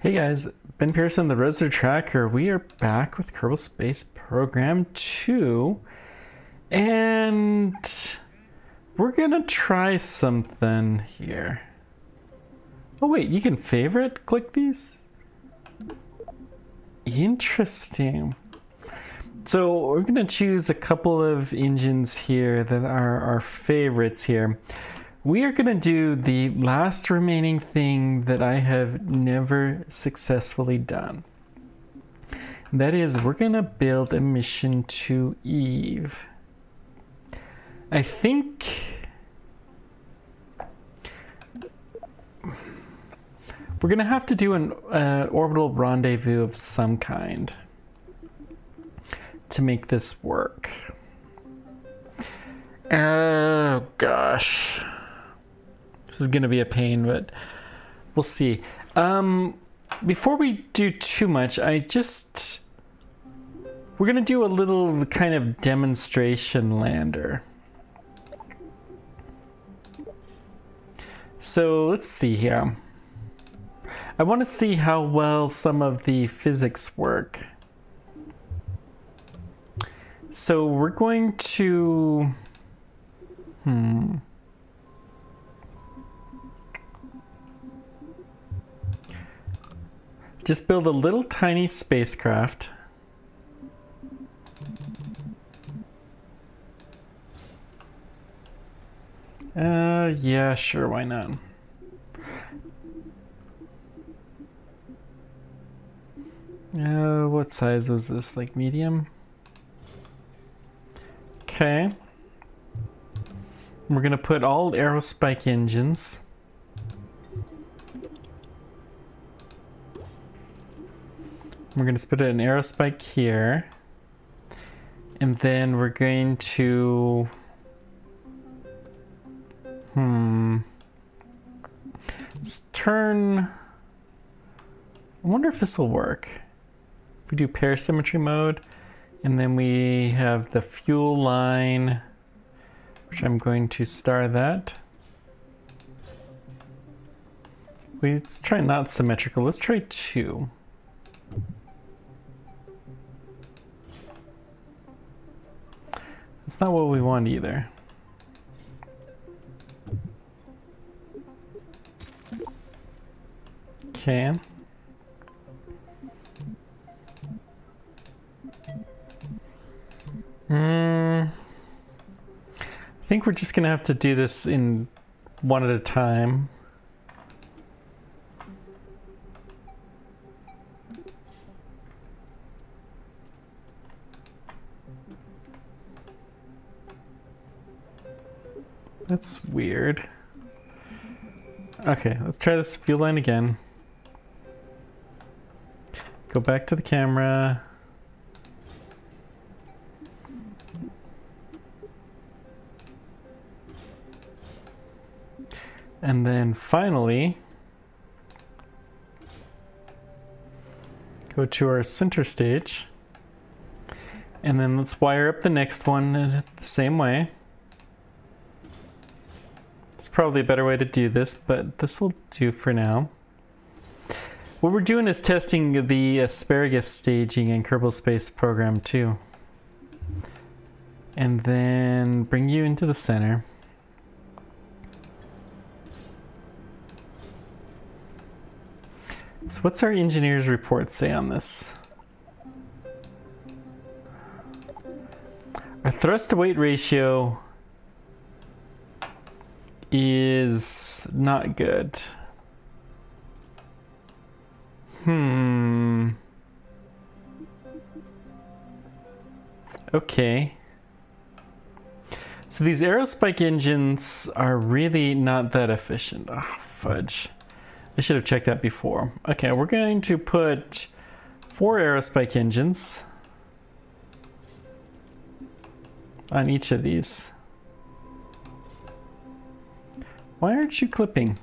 Hey guys, Ben Pearson, the Roadster Tracker. We are back with Kerbal Space Program 2, and we're gonna try something here. Oh wait, you can favorite click these? Interesting. So we're gonna choose a couple of engines here that are our favorites here. We are going to do the last remaining thing that I have never successfully done. That is, we're going to build a mission to Eve. I think we're going to have to do an orbital rendezvous of some kind to make this work. Oh gosh. This is going to be a pain, but we'll see. Before we do too much, we're going to do a little kind of demonstration lander. So let's see here. I want to see how well some of the physics work. So we're going to... Just build a little tiny spacecraft. Yeah, sure, why not? What size was this? Like medium? Okay. We're gonna put all aerospike engines. We're going to put an aerospike here, and then we're going to let's turn. I wonder if this will work. If we do parasymmetry mode, and then we have the fuel line, which I'm going to star that. Let's try not symmetrical. Let's try 2. That's not what we want either. Okay. I think we're just gonna have to do this in one at a time. That's weird. Okay, let's try this fuel line again. Go back to the camera. And then finally, go to our center stage. And then let's wire up the next one the same way. It's probably a better way to do this, but this will do for now. What we're doing is testing the asparagus staging in Kerbal Space Program 2. And then bring you into the center. So what's our engineer's report say on this? Our thrust to weight ratio is not good. Okay. So these aerospike engines are really not that efficient. Oh, fudge. I should have checked that before. Okay, we're going to put 4 aerospike engines on each of these. Why aren't you clipping?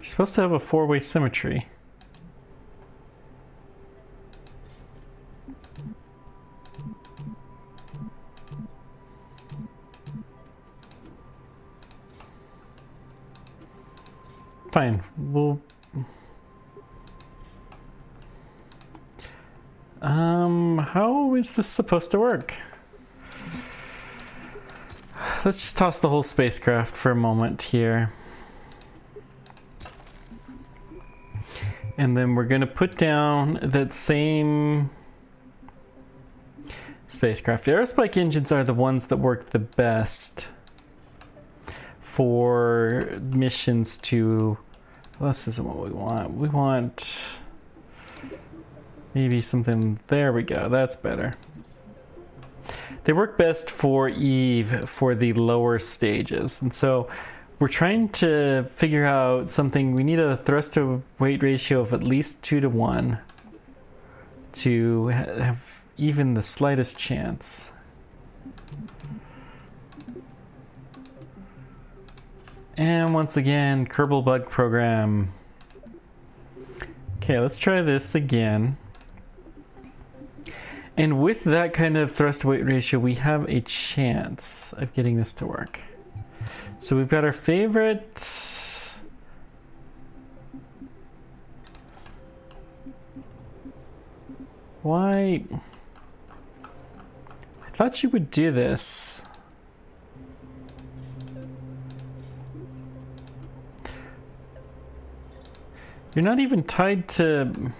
You're supposed to have a four-way symmetry. Fine, we'll... how is this supposed to work? Let's just toss the whole spacecraft for a moment here. And then we're going to put down that same spacecraft. Aerospike engines are the ones that work the best for missions to... Well, this isn't what we want. We want maybe something... There we go. That's better. They work best for Eve for the lower stages. And so we're trying to figure out something. We need a thrust to weight ratio of at least 2 to 1 to have even the slightest chance. And once again, Kerbal bug program. Okay, let's try this again. And with that kind of thrust to weight ratio, we have a chance of getting this to work. So we've got our favorite. Why? I thought you would do this. You're not even tied to...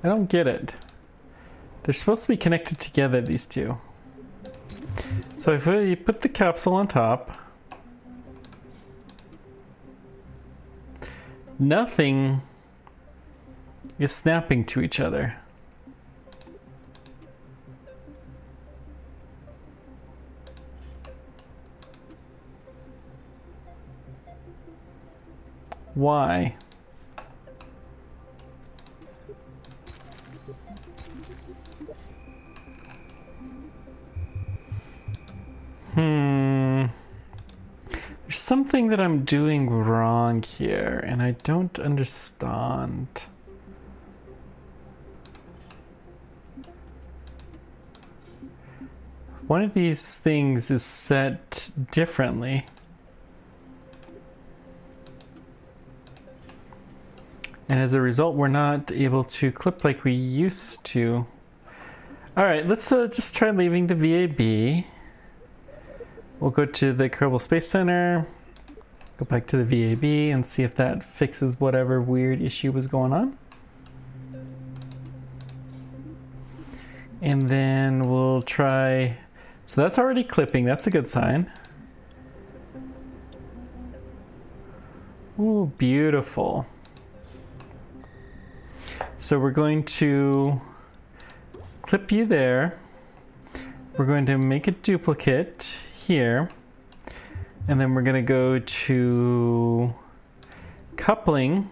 I don't get it. They're supposed to be connected together, these two. So if you put the capsule on top, nothing is snapping to each other. Why? There's something that I'm doing wrong here, and I don't understand. One of these things is set differently. And as a result, we're not able to clip like we used to. All right, let's just try leaving the VAB. We'll go to the Kerbal Space Center, go back to the VAB and see if that fixes whatever weird issue was going on. And then we'll try, so that's already clipping, that's a good sign. Ooh, beautiful. So we're going to clip you there. We're going to make a duplicate here, and then we're going to go to coupling.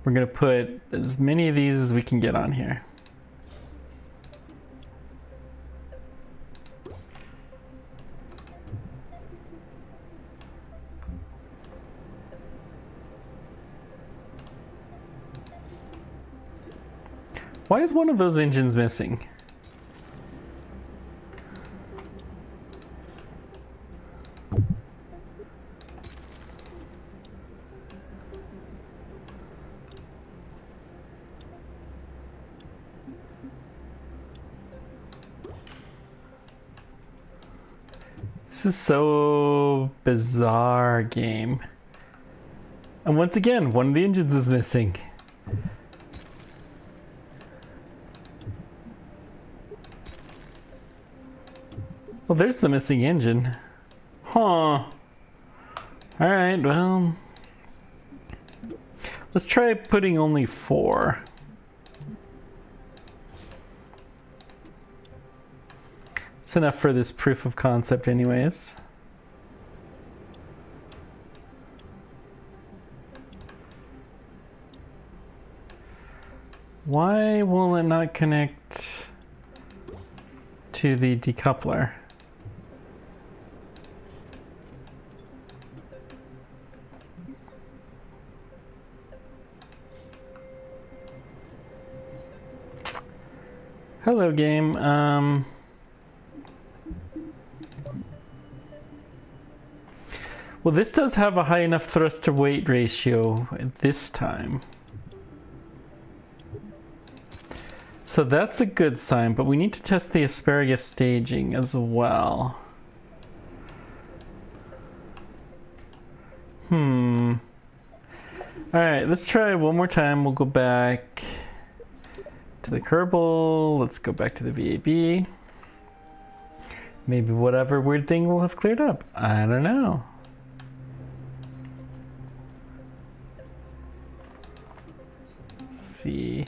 We're going to put as many of these as we can get on here. Why is one of those engines missing? This is so bizarre game. And once again, one of the engines is missing. Well, there's the missing engine. Huh. Alright, well... let's try putting only 4. It's enough for this proof of concept anyways. Why will it not connect to to the decoupler. Hello, game. Well, this does have a high enough thrust to weight ratio this time. So that's a good sign, but we need to test the asparagus staging as well. All right, let's try one more time. We'll go back to the Kerbal. Let's go back to the VAB. Maybe whatever weird thing will have cleared up. I don't know. Let's see.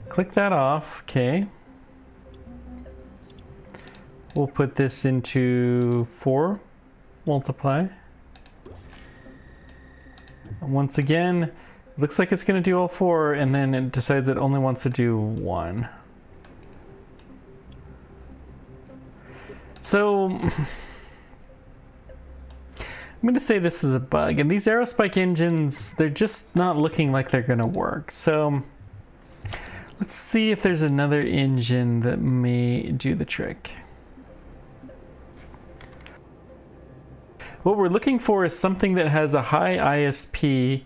Click that off. Okay. We'll put this into 4 multiply. Once again, it looks like it's going to do all 4, and then it decides it only wants to do 1. So I'm going to say this is a bug, and these aerospike engines, they're just not looking like they're going to work. So let's see if there's another engine that may do the trick. What we're looking for is something that has a high ISP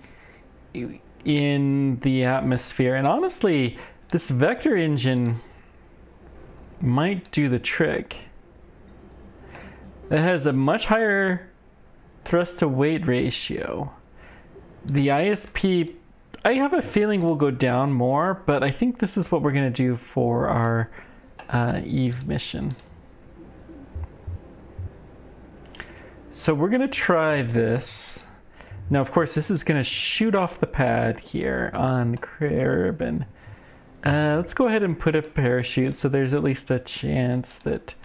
in the atmosphere. And honestly, this vector engine might do the trick. It has a much higher thrust to weight ratio. The ISP, I have a feeling will go down more, but I think this is what we're going to do for our Eve mission. So we're going to try this. Now, of course, this is going to shoot off the pad here on Kerbal. Let's go ahead and put a parachute so there's at least a chance that,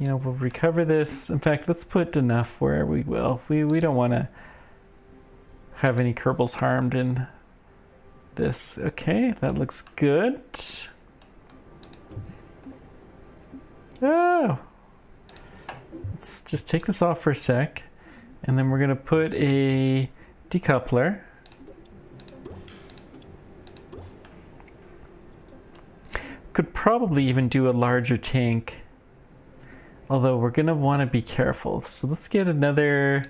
you know, we'll recover this. In fact, let's put enough where we will. We don't want to have any Kerbals harmed in this. Okay, that looks good. Oh! Let's just take this off for a sec, and then we're going to put a decoupler. Could probably even do a larger tank, although we're going to want to be careful. So let's get another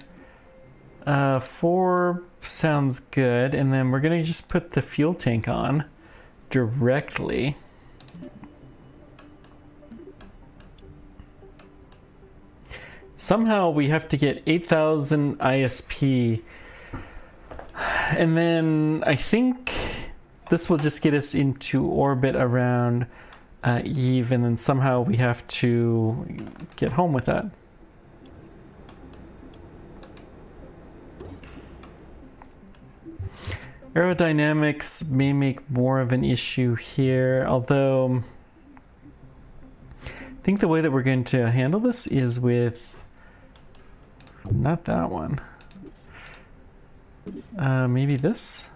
4 sounds good, and then we're going to just put the fuel tank on directly. Somehow we have to get 8,000 ISP, and then I think this will just get us into orbit around Eve, and then somehow we have to get home with that. Aerodynamics may make more of an issue here, although I think the way that we're going to handle this is with not that one. Maybe this?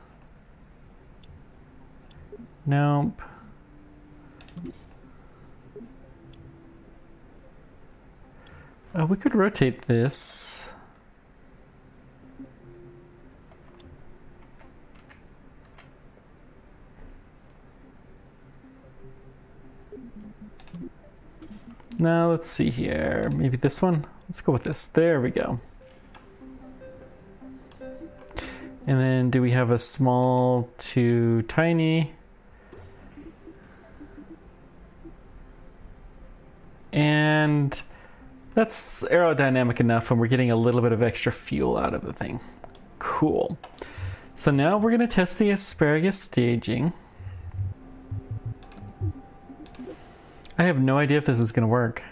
Nope. We could rotate this. Now let's see here. Maybe this one? Let's go with this. There we go. And then do we have a small to tiny? And that's aerodynamic enough, and we're getting a little bit of extra fuel out of the thing. Cool. So now we're going to test the asparagus staging. I have no idea if this is going to work.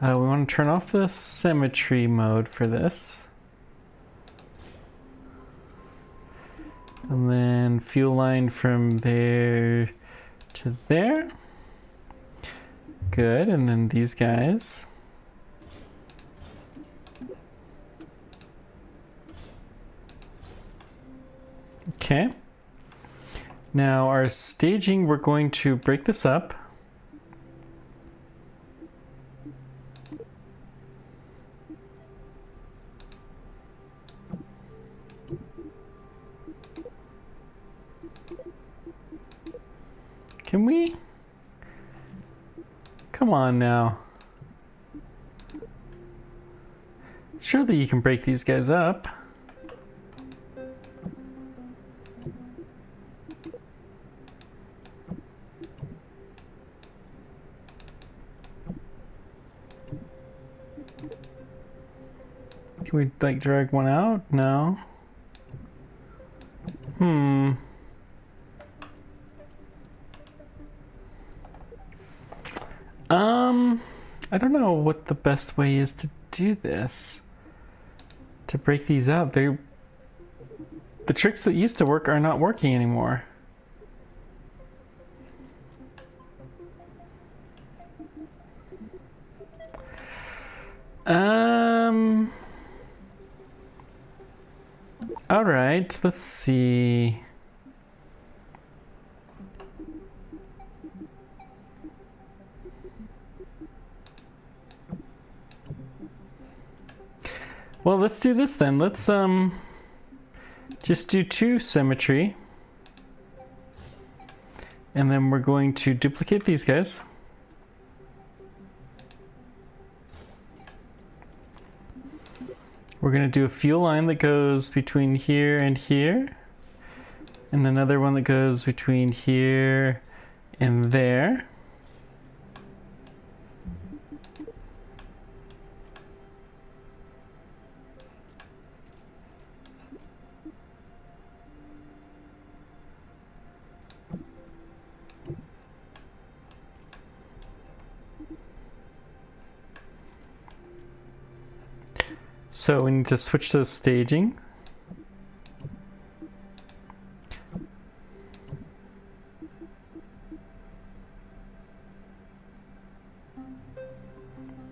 We want to turn off the symmetry mode for this. And then fuel line from there to there. Good, and then these guys. Okay. Now our staging, we're going to break this up. Can we? Come on now. Surely you can break these guys up. Can we, like, drag one out? No. I don't know what the best way is to do this. To break these out. The tricks that used to work are not working anymore. All right, let's see. Well, let's do this then. Let's just do 2 symmetry. And then we're going to duplicate these guys. We're going to do a fuel line that goes between here and here. And another one that goes between here and there. So we need to switch those staging.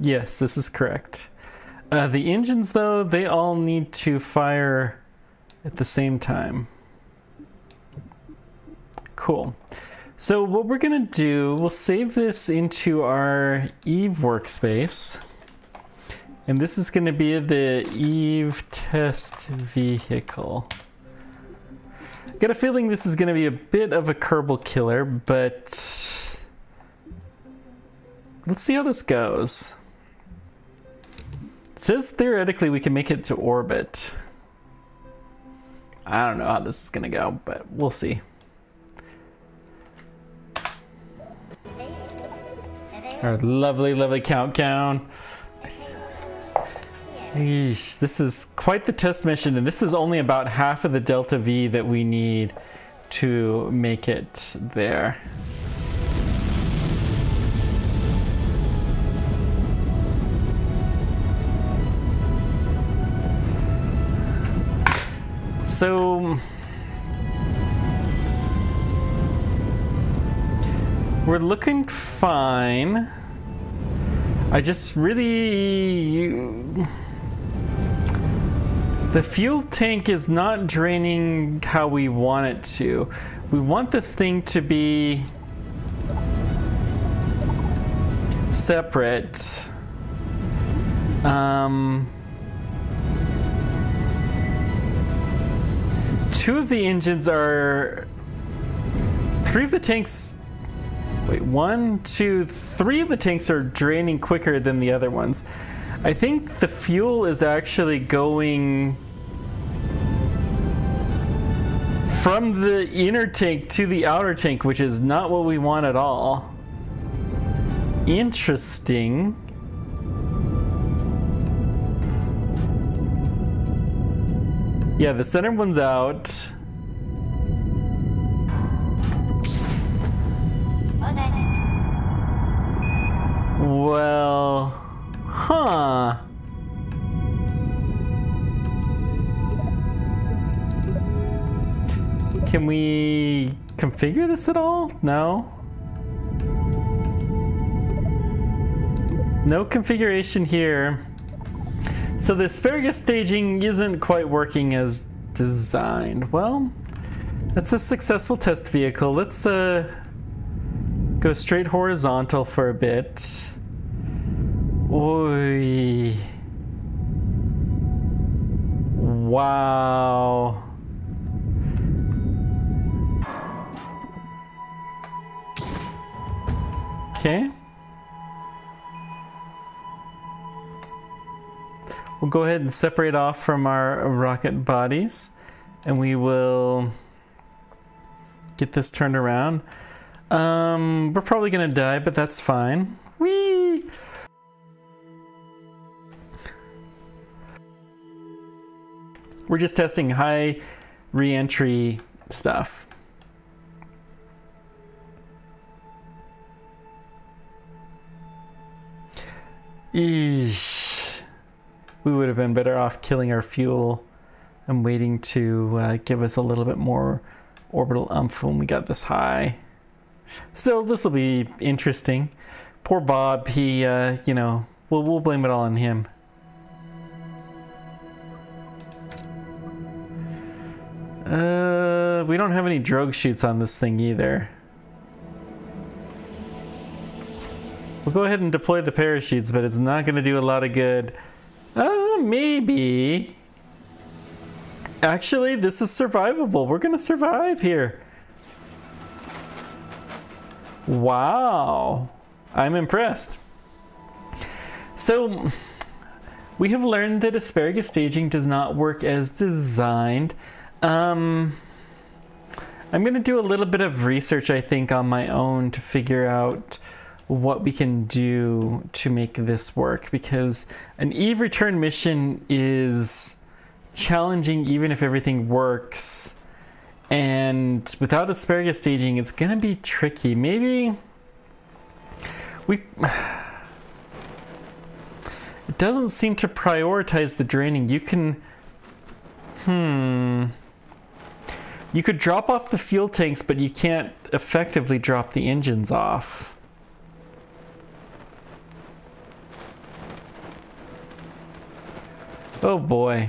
Yes, this is correct. The engines, though, they all need to fire at the same time. Cool. So what we're gonna do, we'll save this into our Eve workspace. And this is going to be the Eve test vehicle. Got a feeling this is going to be a bit of a Kerbal killer, but let's see how this goes. It says theoretically we can make it to orbit. I don't know how this is going to go, but we'll see. Our lovely, lovely countdown. Eesh, this is quite the test mission, and this is only about half of the Delta V that we need to make it there. So we're looking fine. I just really... The fuel tank is not draining how we want it to. We want this thing to be separate. 2 of the engines are... 3 of the tanks... Wait, 1, 2, 3 of the tanks are draining quicker than the other ones. I think the fuel is actually going from the inner tank to the outer tank, which is not what we want at all. Interesting. Yeah, the center one's out. Well, huh. Can we configure this at all? No. No configuration here. So the asparagus staging isn't quite working as designed. Well, that's a successful test vehicle. Let's go straight horizontal for a bit. Oy. Wow. Okay. We'll go ahead and separate off from our rocket bodies, and we will get this turned around. We're probably gonna die, but that's fine. Whee! We're just testing high re-entry stuff. Eesh. We would have been better off killing our fuel and waiting to give us a little bit more orbital oomph when we got this high. Still, this will be interesting. Poor Bob, he, you know, we'll blame it all on him. We don't have any drogue chutes on this thing either. We'll go ahead and deploy the parachutes, but it's not going to do a lot of good. Maybe. Actually, this is survivable. We're going to survive here. Wow. I'm impressed. So, we have learned that asparagus staging does not work as designed. I'm going to do a little bit of research, I think, on my own to figure out what we can do to make this work, because an Eve return mission is challenging even if everything works, and without asparagus staging it's gonna be tricky. Maybe it doesn't seem to prioritize the draining. You can you could drop off the fuel tanks, but you can't effectively drop the engines off. Oh boy.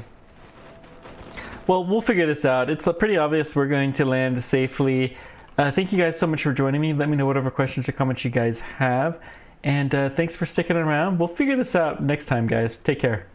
Well, we'll figure this out. It's pretty obvious we're going to land safely. Thank you guys so much for joining me. Let me know whatever questions or comments you guys have. And thanks for sticking around. We'll figure this out next time, guys. Take care.